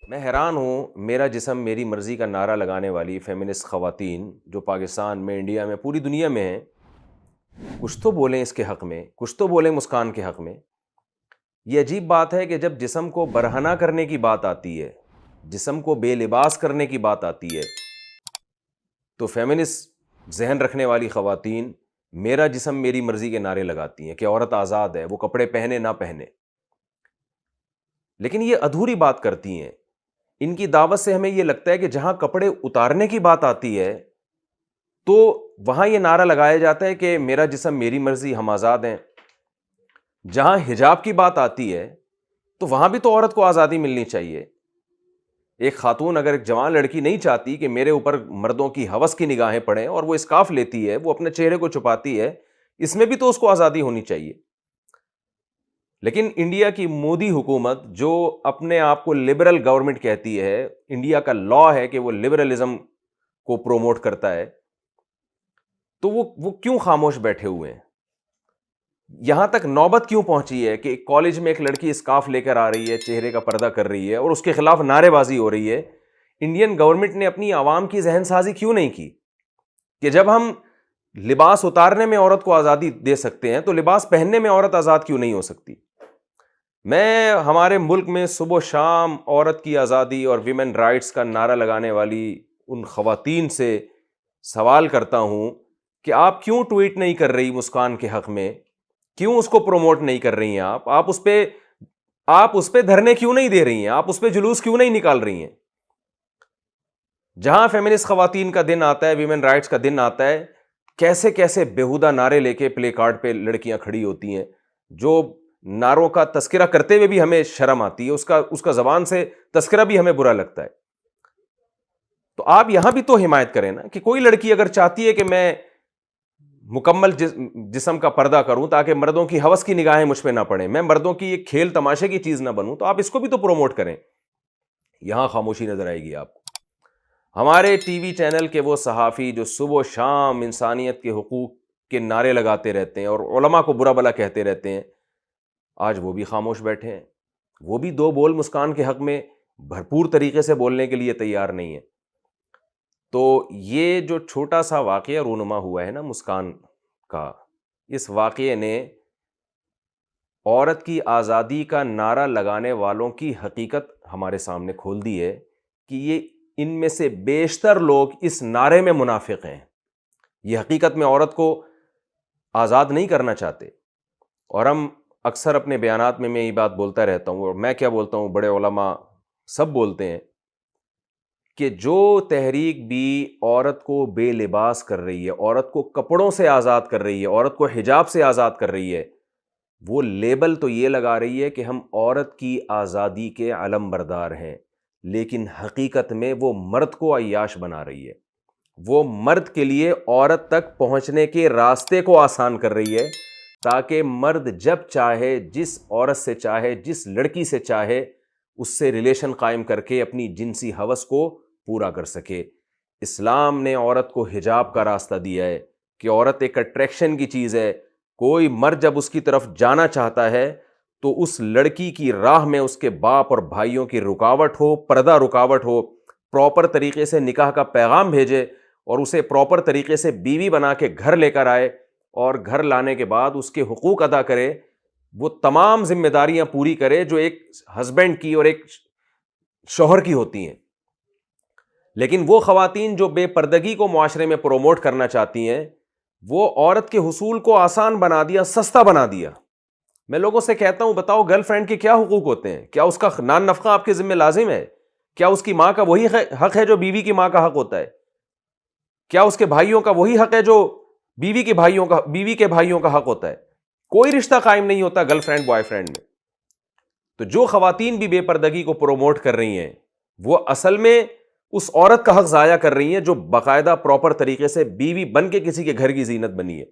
میں حیران ہوں، میرا جسم میری مرضی کا نعرہ لگانے والی فیمنسٹ خواتین جو پاکستان میں، انڈیا میں، پوری دنیا میں ہیں، کچھ تو بولیں اس کے حق میں، کچھ تو بولیں مسکان کے حق میں۔ یہ عجیب بات ہے کہ جب جسم کو برہنہ کرنے کی بات آتی ہے، جسم کو بے لباس کرنے کی بات آتی ہے، تو فیمنسٹ ذہن رکھنے والی خواتین میرا جسم میری مرضی کے نعرے لگاتی ہیں کہ عورت آزاد ہے، وہ کپڑے پہنے نہ پہنے۔ لیکن یہ ادھوری بات کرتی ہیں۔ ان کی دعوت سے ہمیں یہ لگتا ہے کہ جہاں کپڑے اتارنے کی بات آتی ہے تو وہاں یہ نعرہ لگایا جاتا ہے کہ میرا جسم میری مرضی، ہم آزاد ہیں۔ جہاں حجاب کی بات آتی ہے تو وہاں بھی تو عورت کو آزادی ملنی چاہیے۔ ایک خاتون اگر ایک جوان لڑکی نہیں چاہتی کہ میرے اوپر مردوں کی ہوس کی نگاہیں پڑیں اور وہ اسکارف لیتی ہے، وہ اپنے چہرے کو چھپاتی ہے، اس میں بھی تو اس کو آزادی ہونی چاہیے۔ لیکن انڈیا کی مودی حکومت جو اپنے آپ کو لبرل گورنمنٹ کہتی ہے، انڈیا کا لا ہے کہ وہ لبرلزم کو پروموٹ کرتا ہے، تو وہ کیوں خاموش بیٹھے ہوئے ہیں؟ یہاں تک نوبت کیوں پہنچی ہے کہ کالج میں ایک لڑکی اسکارف لے کر آ رہی ہے، چہرے کا پردہ کر رہی ہے اور اس کے خلاف نعرے بازی ہو رہی ہے؟ انڈین گورنمنٹ نے اپنی عوام کی ذہن سازی کیوں نہیں کی کہ جب ہم لباس اتارنے میں عورت کو آزادی دے سکتے ہیں تو لباس پہننے میں عورت آزاد کیوں نہیں ہو سکتی؟ میں ہمارے ملک میں صبح و شام عورت کی آزادی اور ویمن رائٹس کا نعرہ لگانے والی ان خواتین سے سوال کرتا ہوں کہ آپ کیوں ٹویٹ نہیں کر رہی مسکان کے حق میں؟ کیوں اس کو پروموٹ نہیں کر رہی ہیں؟ آپ اس پہ دھرنے کیوں نہیں دے رہی ہیں؟ آپ اس پہ جلوس کیوں نہیں نکال رہی ہیں؟ جہاں فیمنسٹ خواتین کا دن آتا ہے، ویمن رائٹس کا دن آتا ہے، کیسے کیسے بیہودہ نعرے لے کے پلے کارڈ پہ لڑکیاں کھڑی ہوتی ہیں، جو نعروں کا تذکرہ کرتے ہوئے بھی ہمیں شرم آتی ہے، اس کا زبان سے تذکرہ بھی ہمیں برا لگتا ہے۔ تو آپ یہاں بھی تو حمایت کریں نا کہ کوئی لڑکی اگر چاہتی ہے کہ میں مکمل جسم کا پردہ کروں تاکہ مردوں کی ہوس کی نگاہیں مجھ پہ نہ پڑیں، میں مردوں کی ایک کھیل تماشے کی چیز نہ بنوں، تو آپ اس کو بھی تو پروموٹ کریں۔ یہاں خاموشی نظر آئے گی آپ کو۔ ہمارے ٹی وی چینل کے وہ صحافی جو صبح و شام انسانیت کے حقوق کے نعرے لگاتے رہتے ہیں اور علماء کو برا بھلا کہتے رہتے ہیں، آج وہ بھی خاموش بیٹھے ہیں۔ وہ بھی دو بول مسکان کے حق میں بھرپور طریقے سے بولنے کے لیے تیار نہیں ہے۔ تو یہ جو چھوٹا سا واقعہ رونما ہوا ہے نا مسکان کا، اس واقعے نے عورت کی آزادی کا نعرہ لگانے والوں کی حقیقت ہمارے سامنے کھول دی ہے کہ یہ ان میں سے بیشتر لوگ اس نعرے میں منافق ہیں۔ یہ حقیقت میں عورت کو آزاد نہیں کرنا چاہتے۔ اور ہم اکثر اپنے بیانات میں یہ بات بولتا رہتا ہوں، اور میں کیا بولتا ہوں، بڑے علماء سب بولتے ہیں کہ جو تحریک بھی عورت کو بے لباس کر رہی ہے، عورت کو کپڑوں سے آزاد کر رہی ہے، عورت کو حجاب سے آزاد کر رہی ہے، وہ لیبل تو یہ لگا رہی ہے کہ ہم عورت کی آزادی کے علم بردار ہیں، لیکن حقیقت میں وہ مرد کو عیاش بنا رہی ہے۔ وہ مرد کے لیے عورت تک پہنچنے کے راستے کو آسان کر رہی ہے تاکہ مرد جب چاہے، جس عورت سے چاہے، جس لڑکی سے چاہے، اس سے ریلیشن قائم کر کے اپنی جنسی ہوس کو پورا کر سکے۔ اسلام نے عورت کو حجاب کا راستہ دیا ہے کہ عورت ایک اٹریکشن کی چیز ہے۔ کوئی مرد جب اس کی طرف جانا چاہتا ہے تو اس لڑکی کی راہ میں اس کے باپ اور بھائیوں کی رکاوٹ ہو، پردہ رکاوٹ ہو، پراپر طریقے سے نکاح کا پیغام بھیجے اور اسے پراپر طریقے سے بیوی بنا کے گھر لے کر آئے، اور گھر لانے کے بعد اس کے حقوق ادا کرے، وہ تمام ذمہ داریاں پوری کرے جو ایک ہسبینڈ کی اور ایک شوہر کی ہوتی ہیں۔ لیکن وہ خواتین جو بے پردگی کو معاشرے میں پروموٹ کرنا چاہتی ہیں، وہ عورت کے حصول کو آسان بنا دیا، سستا بنا دیا۔ میں لوگوں سے کہتا ہوں، بتاؤ گرل فرینڈ کے کیا حقوق ہوتے ہیں؟ کیا اس کا نان نفقہ آپ کے ذمہ لازم ہے؟ کیا اس کی ماں کا وہی حق ہے جو بیوی کی ماں کا حق ہوتا ہے؟ کیا اس کے بھائیوں کا وہی حق ہے جو بیوی کے بھائیوں کا حق ہوتا ہے؟ کوئی رشتہ قائم نہیں ہوتا گرل فرینڈ بوائے فرینڈ میں۔ تو جو خواتین بھی بے پردگی کو پروموٹ کر رہی ہیں، وہ اصل میں اس عورت کا حق ضائع کر رہی ہیں جو باقاعدہ پراپر طریقے سے بیوی بن کے کسی کے گھر کی زینت بنی ہے۔